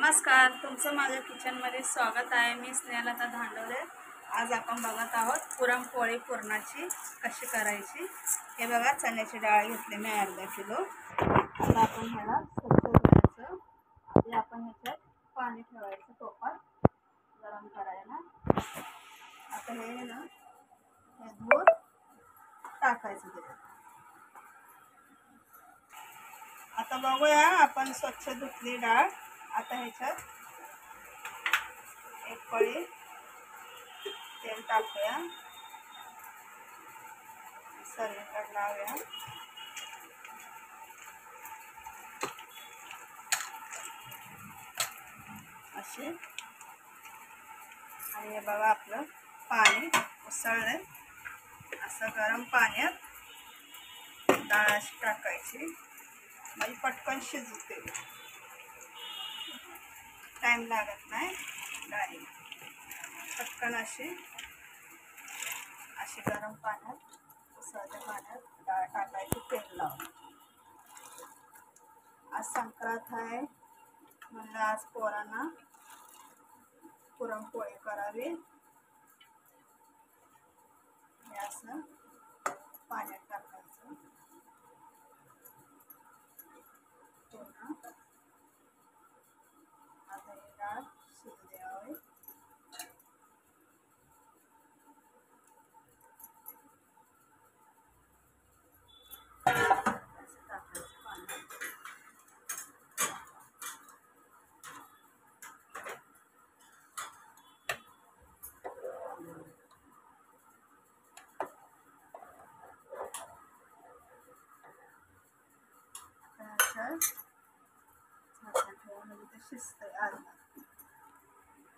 नमस्कार, तुमचं माझ्या किचनमध्ये स्वागत आहे। मी स्नेहलता धांडोरे। आज आपण बघत आहोत पुरणपोळी पुरणाची कशी करायची। हे बघा, चण्याची डाळ घेतली मी अर्धा किलो। आता आपण ह्याला स्वच्छ धुवायचं आणि आपण ह्याच्यात पाणी ठेवायचं टोपात गरम करायला। आता हे ना हे धुवून टाकायचं त्याच्यात। आता बघूया, आपण स्वच्छ धुतली डाळ। आता ह्याच्यात एक पळी तेल टाकूया, सगळीकडे लावूया। असे आणि हे बघा, आपलं पाणी उसळलंय। असं गरम पाण्यात डाळ अशी टाकायची, म्हणजे पटकन शिजते, टाइम लागत नाही डाळी। पटकन अशी गरम पाण्यात उसळत्या पाण्यात डाळ टाकायची, तेल लावून। आज संक्रांत आहे म्हणलं आज पोरांना पुरणपोळी करावी। हे असं पाण्यात टाकायचं पूर्ण। आता ही डाळ शिजू द्यावी।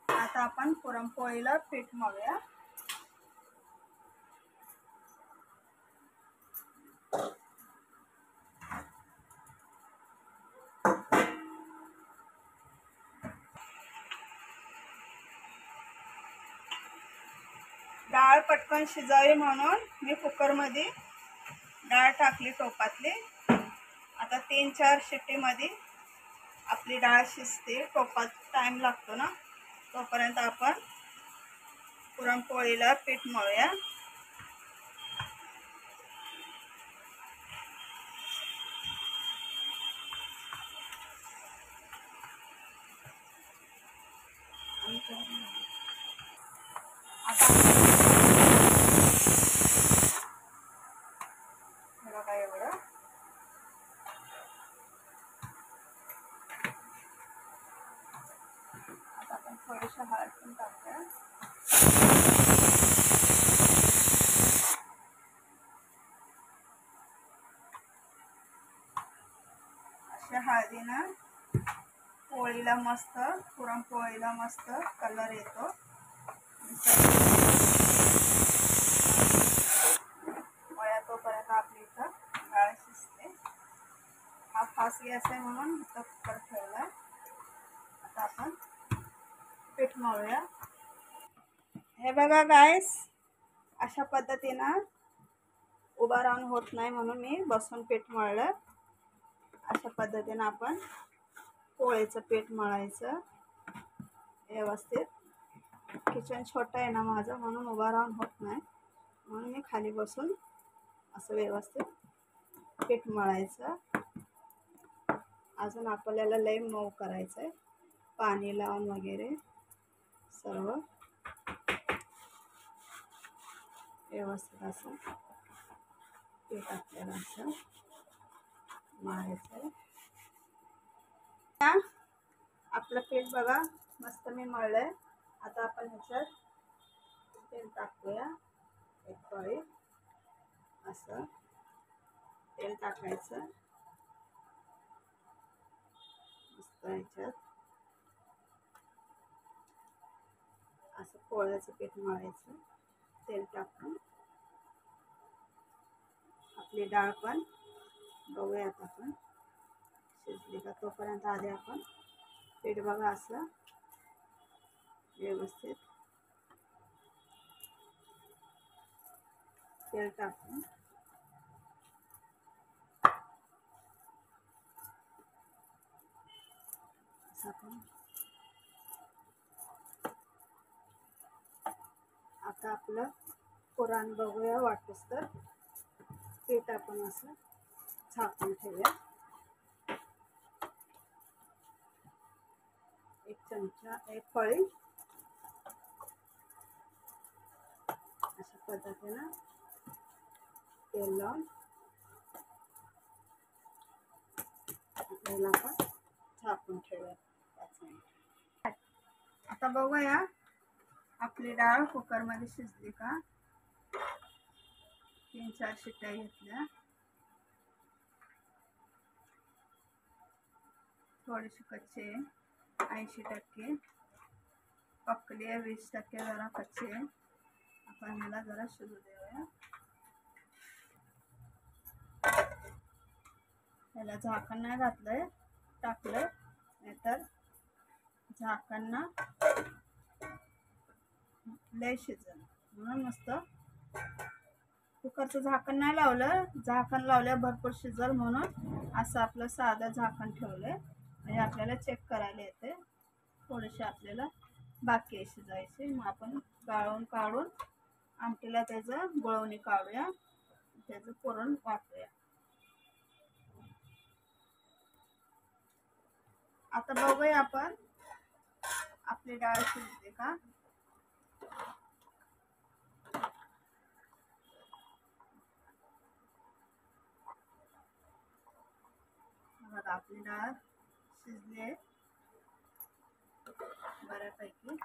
आता आपण पुरणपोळीला पीठ मळूया। डाळ पटकन शिजावी म्हणून मी कुकरमध्ये डाळ टाकली टोपातली। आता 3-4 शिट्टीमध्ये आपली डाळ शिजते। टोपात टाइम लागतो ना, तोपर्यंत आपण पुरणपोळीला पीठ मळूया। आता बघा एवढं। आता आपण थोडीशी हळद पण टाकूया। अशा हळदीनं पोळीला मस्त, पुरणपोळीला मस्त कलर येतो। तोपर्यंत आपली इथं डाळ शिजते। हा फास्ट गॅस आहे म्हणून इथं कुकर ठेवला। आता आपण पीठ मळूया। हे बघा गाईस, अशा पद्धतीनं उभा राहून होत नाही म्हणून मी बसून पीठ मळलं। अशा पद्धतीनं आपण पोळीचं पीठ मळायचं व्यवस्थित। किचन छोटं आहे ना माझं, म्हणून उभा राहून होत नाही, म्हणून मी खाली बसून असं व्यवस्थित पीठ मळायचं। अजून आपल्याला लय मऊ करायचं आहे, पाणी लावून वगैरे सर्व व्यवस्थित असं पीठ आपल्याला असं मळायचं। आपलं पीठ बघा मस्त मी मळलंय। आता आपण ह्याच्यात तेल टाकूया, एक पळी असं तेल टाकायचं मस्त। ह्याच्यात असं पोळ्याचं पीठ मळायचं, तेल टाकून। आपली डाळ पण बघूयात आपण शिजली का, तोपर्यंत आधी आपण पीठ बघा असं व्यवस्थित तेल टाकून असं आपण आता आपलं पुरण बघूया वाटूस तर पीठ आपण असं झाकून ठेवूया. 1 चमचा 1 पळी अशा पद्धतीनं तेल लावून आपल्याला आपण झाकून ठेवूया 5 मिनिट. आता बघूया आपली डाळ कुकरमध्ये शिजली का. 3-4 शिट्ट्या घेतल्या. थोडीशी कच्ची 80% पकली आहे, 20% जरा कच्ची आहे. आपण ह्याला जरा शिजू देऊया. ह्याला झाकण नाही घातलंय, टाकलंय, नाहीतर झाकण लय शिजल म्हणून नुसतं कुकरचं झाकण नाही लावलं. झाकण लावलं भरपूर शिजल म्हणून असं आपलं साधं झाकण ठेवलंय. म्हणजे आपल्याला चेक करायला येते. थोडेसे आपल्याला बाकी आहे शिजायचे. मग आपण गाळून काढून आमटीला त्याचं गुळवणी काढूया, त्याचं पुरण वाटूया. आता बघूया आपण आपली डाळ शिजते का. बघा आपली डाळ शिजली आहे बऱ्यापैकी.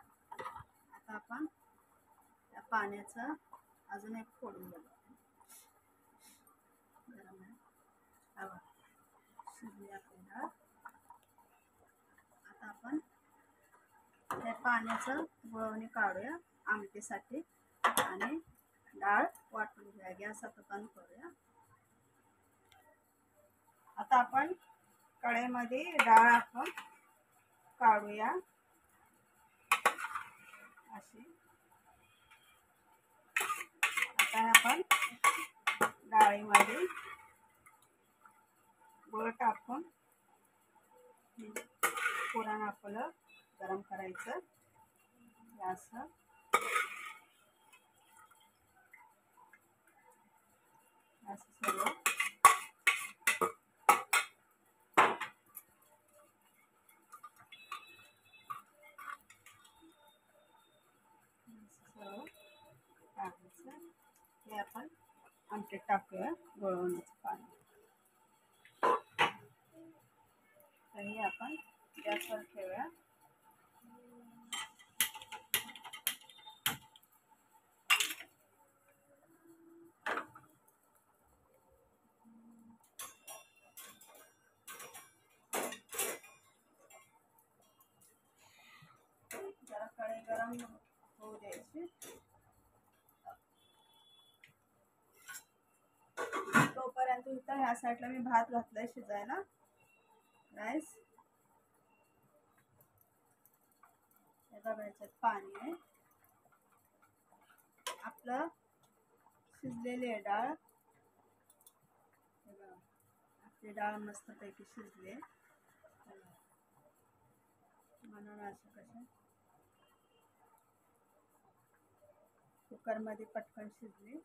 आता आपण त्या पाण्याचं अजून एक फोडून बघू. गरम आहे, शिजली आपली डाळ. आता आपण त्या पाण्याचं गुळवणी काढूया आमटीसाठी आणि डाळ वाटून घ्या. गॅस आता बंद करूया. आता आपण कढईमध्ये डाळ आपण काढूया अशी. आता आपण डाळीमध्ये गुळ टाकून पुरण आपलं गरम करायचं. असं सर्व टाकायचं. हे आपण आमटीत टाकूया गुळवणीचं पाणी. तर हे आपण गॅसवर ठेवूया. जरा कढई गरम होऊ द्यायची. तोपर्यंत इथं ह्या साईडला मी भात घातलाय शिजायला, राईस. हे बघा याच्यात पाणी आहे. आपलं शिजलेली आहे डाळ. हे बघा आपली डाळ मस्तपैकी शिजली. म्हणून असं कसं कुकरमध्ये पटकन शिजली.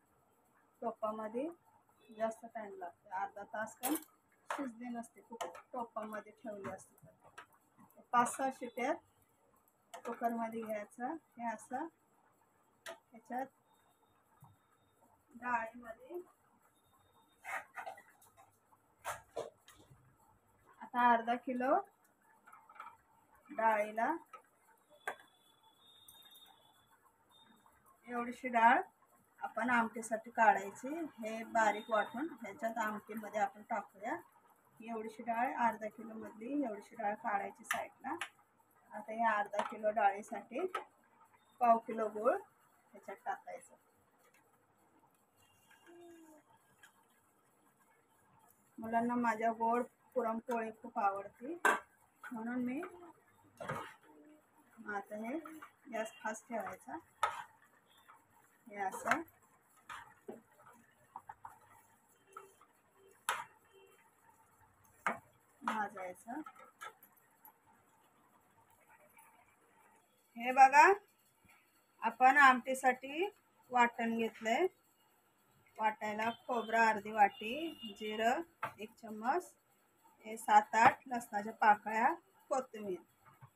टोपामध्ये जास्त टाइम लागतो. अर्धा तास पण शिजली नसते टोपामध्ये ठेवली असते तर. 5-6 शिट्यात कुकरमध्ये घ्यायचं. हे असं त्याच्यात डाळीमध्ये आता अर्धा किलो डाळीला एवढीशी डाळ आपण आमटीसाठी काढायची. हे बारीक वाटून ह्याच्यात आमटीमध्ये आपण टाकूया. एवढीशी डाळ अर्धा किलो मधली एवढीशी डाळ काढायची साईडला. आता या अर्धा किलो डाळीसाठी 1/4 किलो गूळ ह्याच्यात टाकायचं. मुलांना माझ्या गोड पुरणपोळी खूप आवडते म्हणून मी आता हे गॅस फास्ट ठेवायचा. हे असं भाजायचं. हे बघा आपण आमटीसाठी वाटण घेतलंय. वाटायला खोबरं अर्धी वाटी, जिरं 1 चम्मच, 7-8 लसणाच्या पाकळ्या, कोथिंबीर.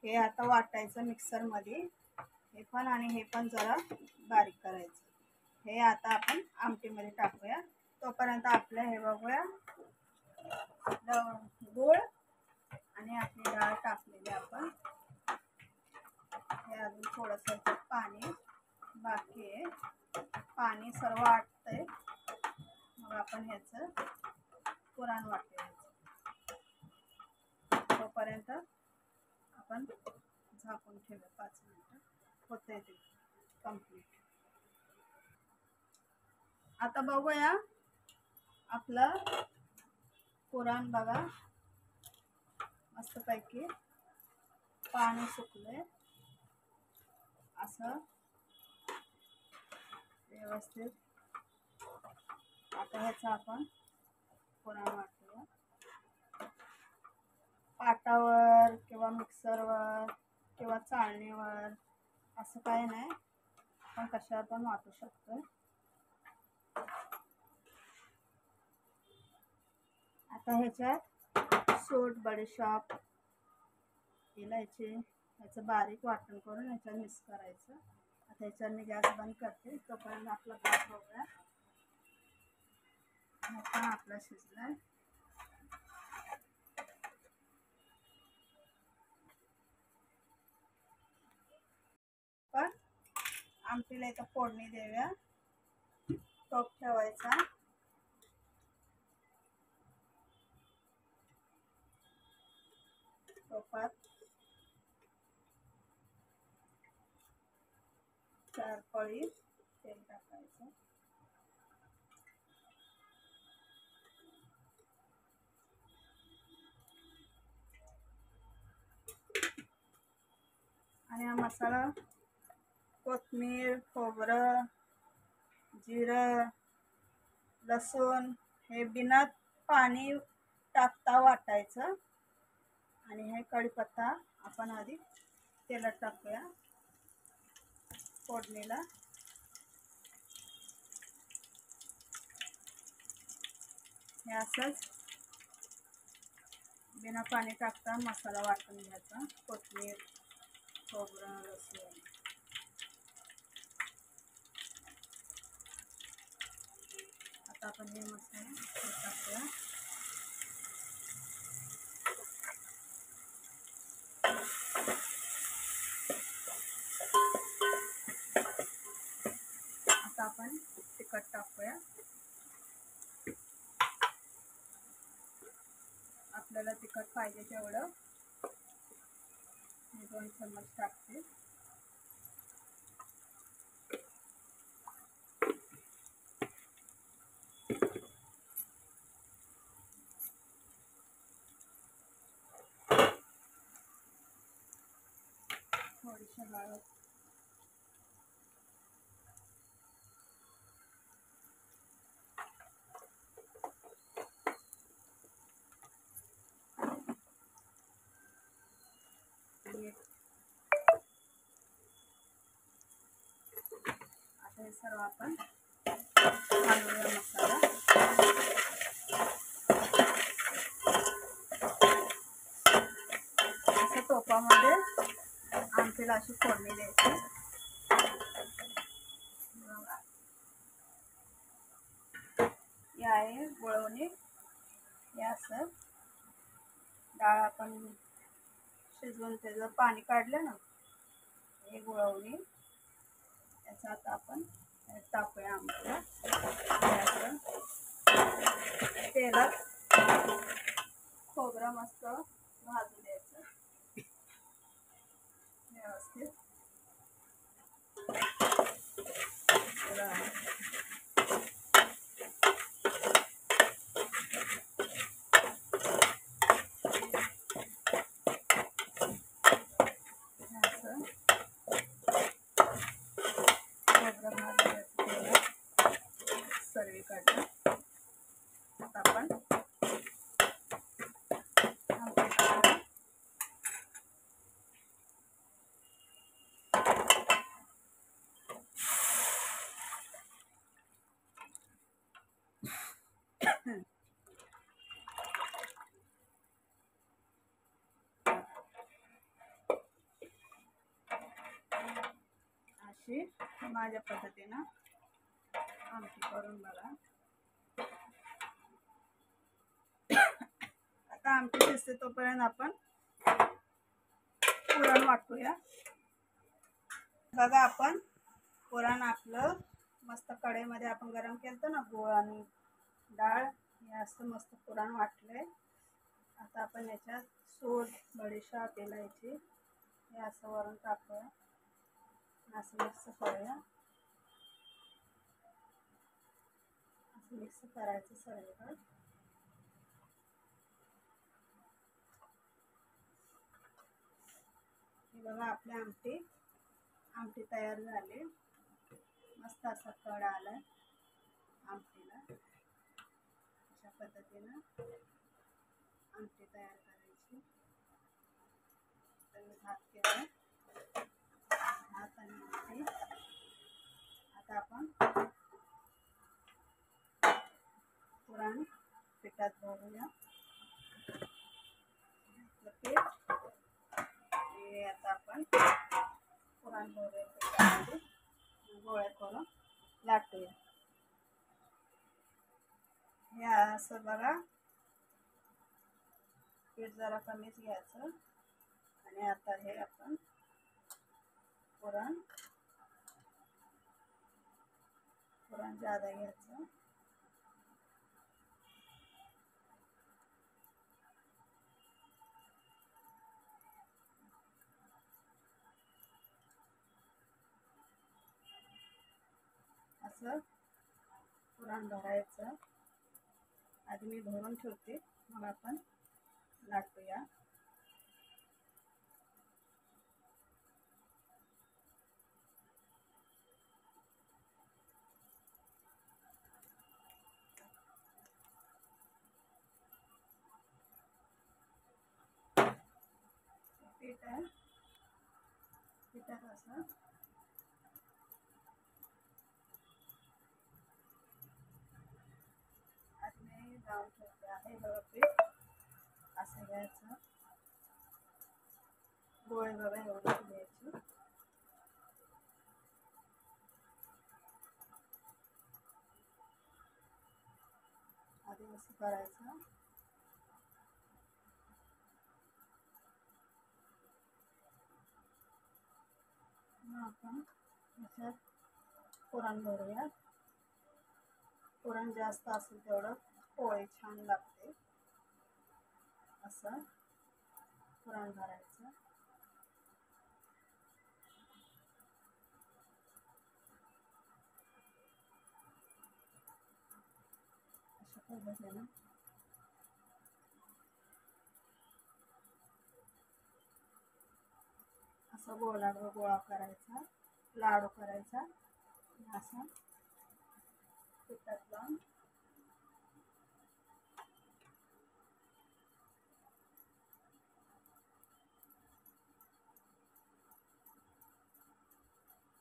हे आता वाटायचं मिक्सरमध्ये. हे पण आणि हे पण जरा बारीक करायचं. हे आता आपण आमटीमध्ये टाकूया. तोपर्यंत आपलं हे बघूया गूळ आणि आपली डाळ टाकलेली आपण. हे अजून थोडंसं पाणी बाकी आहे. पाणी सर्व आटतंय. मग आपण ह्याचं पुरण वाटायचं. तोपर्यंत आपण झाकून ठेवूया 5 मिनिटं. होतंय ते कम्प्लीट. आता बघूया आपलं पुरण. बघा मस्तपैकी पाणी सुकलंय. असं व्यवस्थित. आता ह्याचं आपण पुरण वाटूया. पाटावर किंवा मिक्सरवर किंवा चाळणीवर असं काही नाही, आपण कशावर पण वाटू शकतो. आता ह्याच्यात सूट, बडीशॉप, इलायची ह्याचं बारीक वाटण करून ह्याच्यात मिक्स करायचं. आता ह्याच्यावर मी गॅस बंद करते. तोपर्यंत आपला भात बघूया. हा पण आपला शिजलाय. पण आमटीला इथं फोडणी देऊया. टोप ठेवायचा. टोपात 4 पळी तेल टाकायचं. आणि हा मसाला कोथिंबीर, खोबरं, जिरं, लसूण हे बिना पाणी टाकता वाटायचं. आणि हे कढीपत्ता आपण आधी तेलात टाकूया फोडणीला. हे असंच बिना पाणी टाकता मसाला वाटून घ्यायचा. कोथिंबीर, खोबरं, लसूण. आता आपण हे मसाला टाकूया. आता आपण तिखट टाकूया. आपल्याला तिखट पाहिजे तेवढं 2 चम्मच टाकते. थोडीशी हळद. आता हे सर्व आपण घालूया मसाला. असं टोपामध्ये आमटीला अशी फोडणी द्यायची. हे आहे गुळवणी. हे असं डाळ आपण शिजवून त्याचं पाणी काढलं ना, हे गुळवणी. याचा आता आपण टाकूया आमटीला. तेलात खोबरं मस्त भाजून द्यायचं व्यवस्थित. खोबरं भाजायचं तेलात सर्वीकडनं. आता आपण अशी माझ्या पद्धतीनं आमटी करून बघा. आता आमटी शिजते तोपर्यंत आपण पुरण वाटूया. बघा आपण पुरण आपलं मस्त कढईमध्ये आपण गरम केलं ना गूळ आणि डाळ, हे असं मस्त पुरण वाटलंय. आता आपण याच्यात सूड, बडीशेप, इलायची हे असं वरून टाकूया. असं मिक्स करूया. असं मिक्स करायचं सगळीकडे. हे बघा आपली आमटी तयार झाली. मस्त असा कड आलाय आमटीला. अशा पद्धतीनं आमटी तयार करायची. तर भात केलं, भात आणि आमटी. आता आपण पुरण पिठात भरूया. पीठ हे आता आपण पुरण भरूया पिठामध्ये. गोळे करून लाटूया. हे असं बघा पीठ जरा कमीच घ्यायचं. आणि आता हे आपण पुरण जादा घ्यायचं. असं पुरण भरायचं. आधी मी भरून ठेवते, मग आपण लाटूया. पीठ आहे, पिठात असं आधी मी लावून ठेवते आहे. बघा पीठ असं घ्यायचं. गोळे बघा एवढी घ्यायची. आधी असं करायचं. मग आपण याच्यात पुरण भरूया. पुरण जास्त असेल तेवढं पोळी छान लागते. असं पुरण भरायचं. अशा पद्धतीनं असं गोळा करायचा, लाडू करायचा. असं पिठात लावून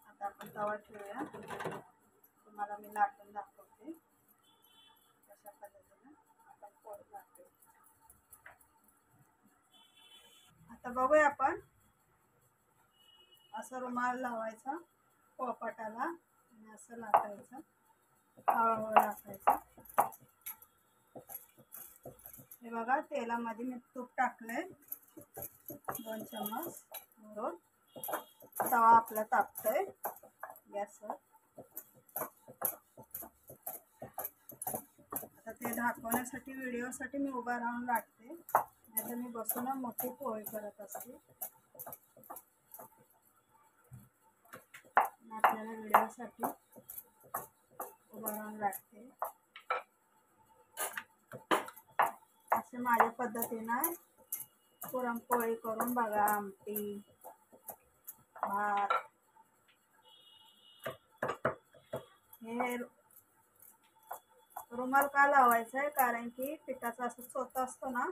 आता आपण तवा ठेवूया. तुम्हाला मी लाटून दाखवते कशा पद्धतीनं आपण पोळी लाटतो. आता बघूया आपण असं रुमाल लावायचा पोळपाटाला आणि असं लाटायचं. हळूहळू लाटायचं. हे बघा तेलामध्ये मी तूप टाकलंय 2 चम्मच भरून. तवा आपला तापतोय गॅसवर. आता ते दाखवण्यासाठी व्हिडिओसाठी मी उभा राहून लाटते. नाहीतर मी बसून मोठी पोळी करत असते. आपल्याला व्हिडिओसाठी उभा राहून लाटते. असे माझ्या पद्धतीनं पुरणपोळी करून बघा. आमटी, भात. हे रुमाल का लावायचा आहे, कारण की पिठाचा असं चोथा असतो ना,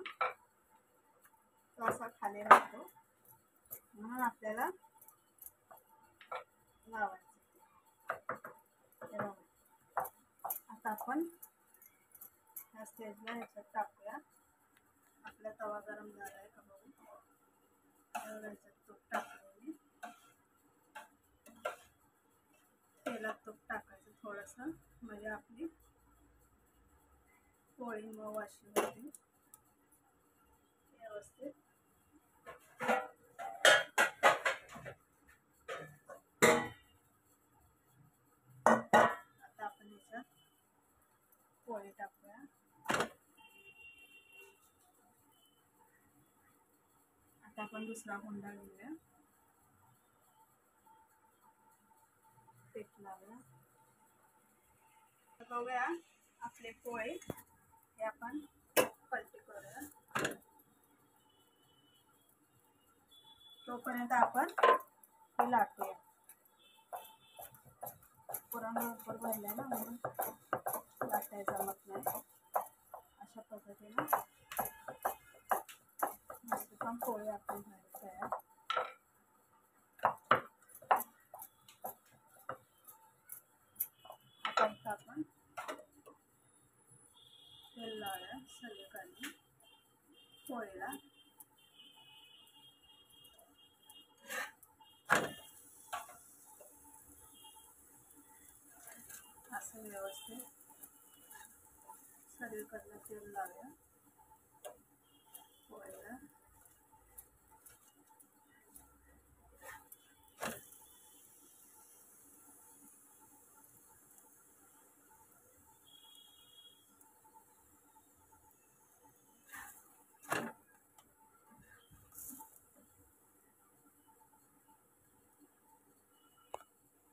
तो असा खाली राहतो, म्हणून आपल्याला लावायचं. आता आपण ह्या स्टेजला ह्याच्यात टाकूया. आपला तवा गरम झाला आहे का बघू. ह्याच्यात तूप टाकूया. तूप टाकायचं थोडंसं, म्हणजे आपली पोळी मऊ अशी होती व्यवस्थित. आता आपण याच्यात पोळी टाकूया. आता आपण दुसरा हुंडा घेऊया, पीठ लावूया. बघूया आपले पोळी हे आपण पलटी करूया. तोपर्यंत आपण हे लाटूया. पुरण भरपूर भरले ना म्हणून लाटायला जमत नाही. अशा पद्धतीने मस्त पण पोळी आपण तयार. आता आपण तेल लावूया सगळीकडे पोळीला. असं व्यवस्थित सगळीकडनं तेल लावूया पोळीला.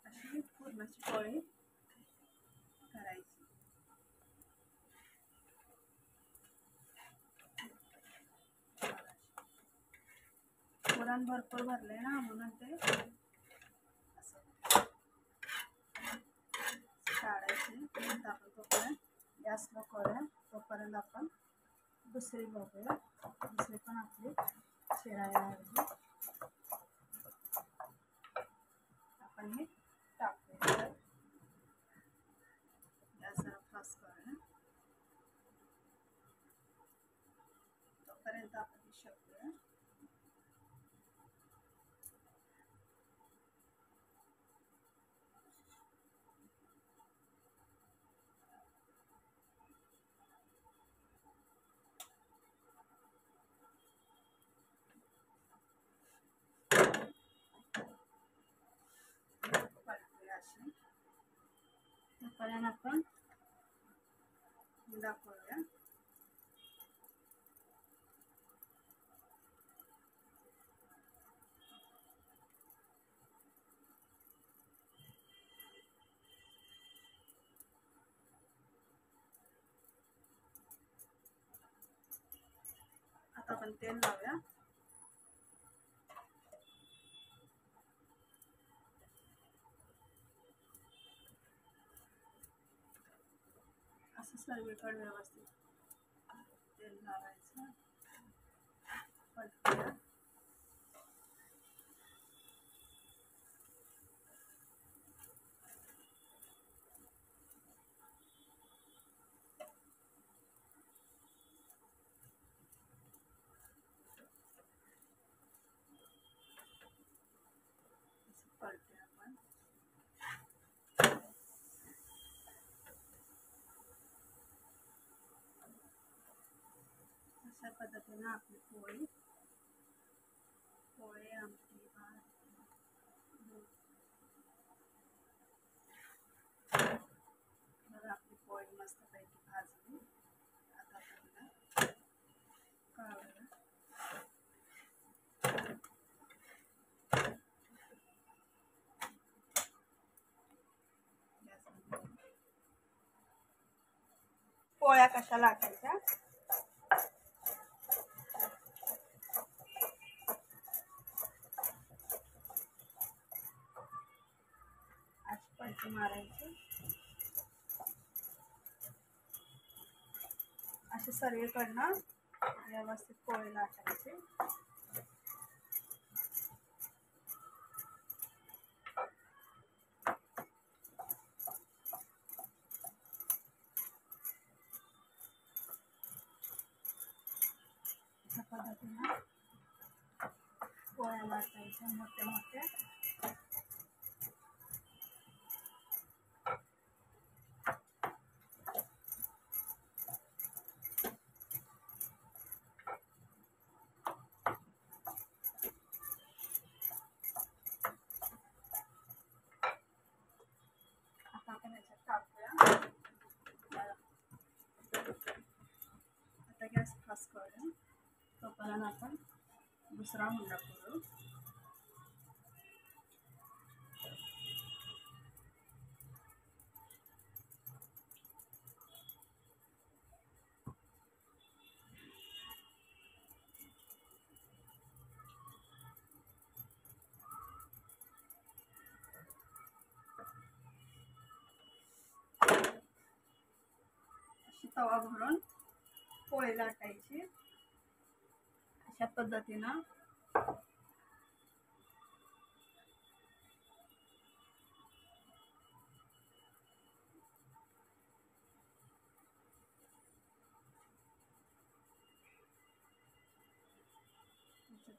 अशी पुरणाची पोळी करायची. पुरण भरपूर भरले ना म्हणून ते असं काढायचे. आता आपण तोपर्यंत गॅस लो करूया. तोपर्यंत आपण दुसरी बघूया. दुसरी पण आपली शिरायला हवी. आपण हे टाकूया. गॅस जरा फास्ट करूया. तोपर्यंत आपण हे शकूया. अशी तोपर्यंत आपण दाखवूया. आता आपण तेल लावूया. असं सर्वीकडे व्यवस्थित तेल लावायचं. पलटूया. पलटूया आपण. अशा पद्धतीने आपली पोळी आमटी भात बघा आपली पोळी मस्तपैकी भाजली. आता आपण काढूया. पोळ्या कशा लाटायच्या अशी पलटी मारायची. असे सर्वीकडनं व्यवस्थित पोळी लाटायची. अशा पद्धतीने पोळ्या लाटायच्या मोठ्या मोठ्या. होईपर्यंत आपण दुसरा हुंडा करू. तवा भरून पोळी लाटायची अशा पद्धतीनं.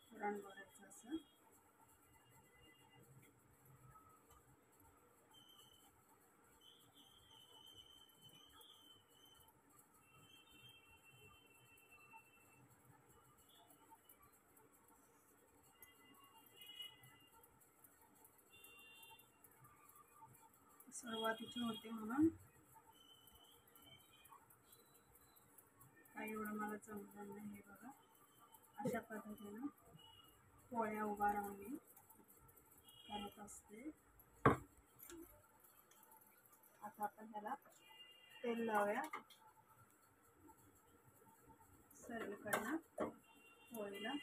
पुरण भरायचं असं. सुरुवातीची होती म्हणून काही एवढं मला जमलं नाही. हे बघा अशा पद्धतीनं पोळ्या उभा राहून मी करत असते. आता आपण त्याला तेल लावूया सर्वीकडनं पोळीला.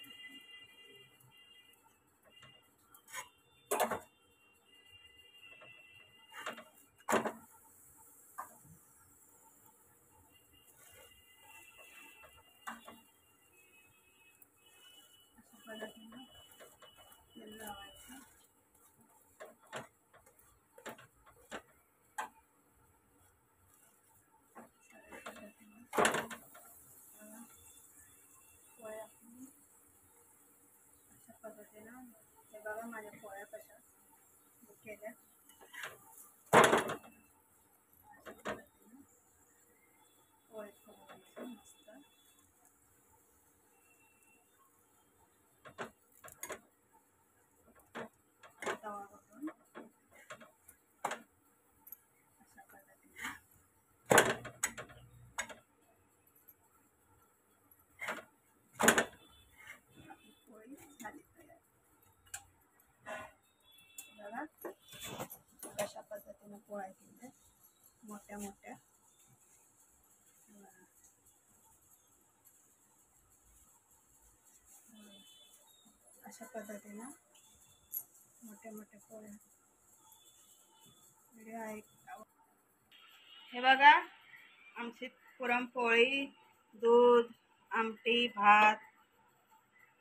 अशा पद्धतीनं तेल लावायचं. पोळ्या अशा पद्धतीनं हे बघा माझ्या पोळ्या कशा केल्या. अशा पद्धतीनं पोळी ठेवायची मस्त. तवा भरून अशा पद्धतीने पोळी झाली तयार. बघा कशा पद्धतीने पोळ्या केल्या मोठ्या मोठ्या. अशा पद्धतीनं मोठ्या मोठ्या पोळ्या. व्हिडिओ आहे. हे बघा आमची पुरणपोळी, दूध, आमटी, भात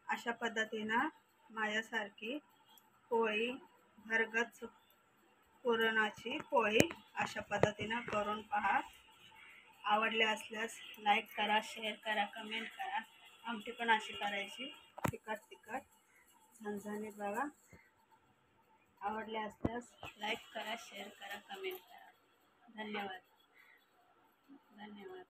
अशा पद्धतीनं माझ्यासारखी पोळी, घरगत पुरणाची पोळी अशा पद्धतीनं करून पहा. आवडले असल्यास लाईक करा, शेअर करा, कमेंट करा. आमटी पण अशी करायची तिखट तिखट झणझणीत. बघा आवडले असल्यास लाईक करा, शेअर करा, कमेंट करा. धन्यवाद.